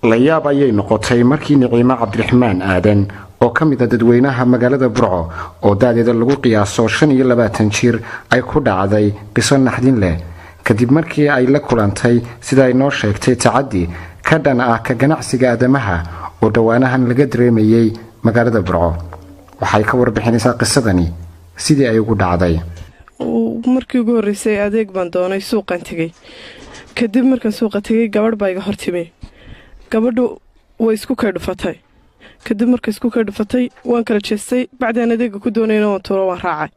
la yaab ayay noqotay markii Niciima Cabdiraxmaan Aadan oo ka mid ah dadweynaha magaalada Burco oo daadeeda lagu qiyaaso 25 jir ay ku dhacday qiso naxdin leh kadib markii ay la kulantay sida ay noo sheegtay tacaddi ka dhan ah ka ganacsiga aadamaha oo dhawaanahan laga dareemayay magaalada Burco waxay ka warbixinaysaa qisadani sidii ay ugu dhacday markii ugu horeysay adeeg baan doonay suuqan tagay kadib markaan suuqa tagay gabadh baa iga hortimay gabadhu way isku kay dhufatay kadib markay isku kay dhufatay waan kala jeestay bacdaan adeega ku doonayna waan tuuro waan raacay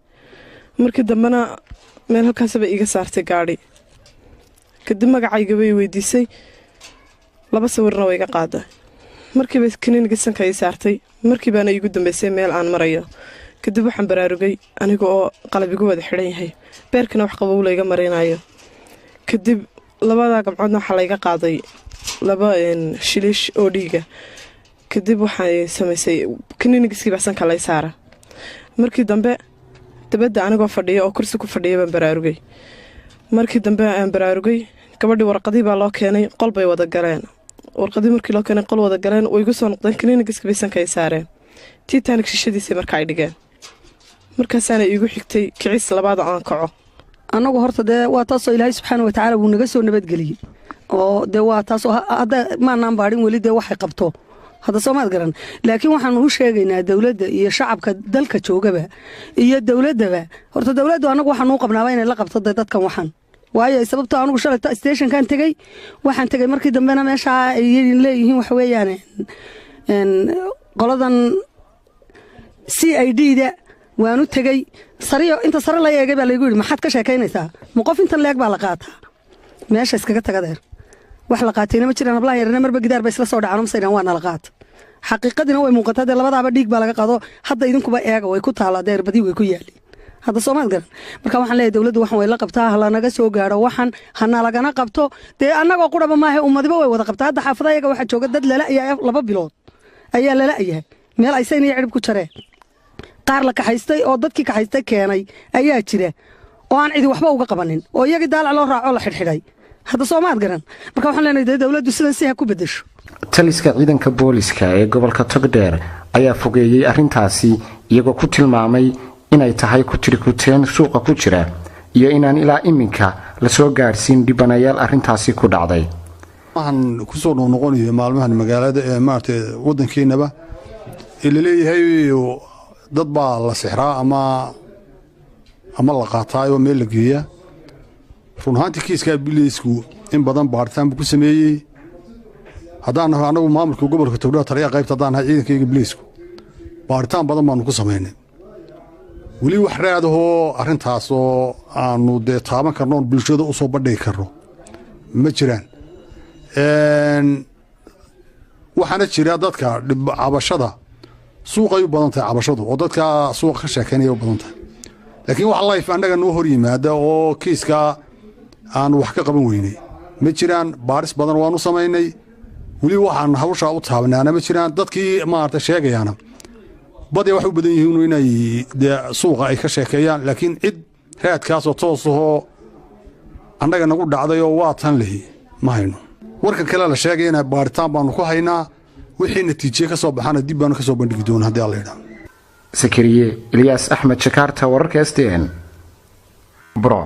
markii dambana meel halkaasba iga saartay gaadhi kadib magacayga way weydiisay laba sawirna way iga qaaday markii bay kaniiniga sanka ay saartay markii baana igu dambeysay meel aan marayo kadib waxaan baraarugay aniga oo qalbigu wada xidhan yahay beerkana wax qabow la iga marinayo kadib labada gabcoodna waxa la iga qaaday laba shilish oo dhiiga kadib waxay samaysay kaniinigiskii baxsanka la saara markii dambe dabada anigoo fadhiya oo kursi ku fadhiya baan baraarugay markii dambe aan baraarugay gabadhii warqadii baa loo keenay qol bay wada galeen warqadii markii loo keenay qol wada galeen way igu soo noqdeen kaniinigiskii baxsanka ay saareen titanic shishadiisa marka ay dhigeen markaasaana iigu xigtay kicis labaad aan kaco annagu horta dee waa taasoo ilaahay subxaana watacaala wuu naga soo nabadgeliyey oo dee waa taasoo hadda maanaan baadhin weli dee waxay qabto hadda soomaad garan laakiin waxaanu u sheegaynaa dowladda iyo shacabka dalka joogaba iyo dowladdaba horta dowladdu annagu waxaanu u qabnaaba inay la qabto dee dadkan waxan waayo sababtoo anugu shalayta stationkan tegey waxaan tegey markii dambena meeshaa ay leeyihiin waxa weeyaan qoladan CID-da waanu tegey sariyo inta sare la eegay baa laygu yidhi maxaad ka sheekaynaysaa ma qof intan leeg baa la qaataa meesha iskaga tagadeer wax la qaatayna ma jiraan hablaha yarna marba gidaar ba isla soo dhacaan masaydhan waa nala qaata xaqiiqadina way muuqataa dee labadaaba dhiig baa laga qaado hadda idinkuba eega way ku taallaa deer badii way ku yaaliin hadda soomaad garan marka waxaan leeyahay dowladdu waxan way la qabtaa ha lanaga soo gaadho waxan hana lagana qabto dee annagoo quraba maahe ummadiba way wada qabtaa hadda xaafada iyaga waxaa jooga dad lala ayaa 2 bilood ayaa lala ayaa meel ay sayn iyo cirib ku jareen qaar la kaxaystay oo dadkii kaxaystay keenay ayaa jira oo aan cidi waxba uga qabanin oo iyagii daalac loo raaco la xidhxidhay hadda soomaad garan marka waxaan leenahay dowladdu sidan si ha ku bedesho taliska ciidanka booliska ee gobolka Togdheer ayaa fogeeyay arrintaasi iyagoo ku tilmaamay inay tahay ku tirikuteen suuqa ku jira iyo inaan ilaa iminka la soo gaarsiin dhibanayaal arrintaasi ku dhacday waxaan ku soo noqonayo maalmahan magaalada ee maartay wadankeennaba leeyahay dad baa la sixraa ama la qaataayo meel la geeyaa run ahaantii kiiskaa bileysku in badan baaritaan buu ku sameeyey haddaan nahay annagu maamulka gobolka Togdheer taliya qaybta haddaan nahay ciidankayga bileysku baaritaan badan baanu ku samaynay weli wax raadahoo arrintaasoo aanu dee taaban karno oon bulshada u soo bandhigi karno ma jiraan waxaana jira dadka cabashada suuqay u badan tahay cabashadu oo dadka suuqa ka sheekeynaya u badan tahay laakiin wax life annaga noo hor yimaada oo kiiska aan wax ka qaban weynay ma jiraan baaris badan waanu samaynay weli waxaan hawshaa u taabanaana ma jiraan dadkii maarta sheegayaana badee wax u badan yihiin inay dee suuqa ay ka sheekeeyaan laakiin cid raadkaasoo toosahoo annaga nagu dhacday oo waa tan lihi ma hayno warkan kale la sheegayana baaritaan baanu ku haynaa wixii natiijo ka soo baxana dib baanu ka soo bandhigi doonaa haddii alla yidhaahdo Sakariye Ilyas Ahmed Jakarta wararka STN Bro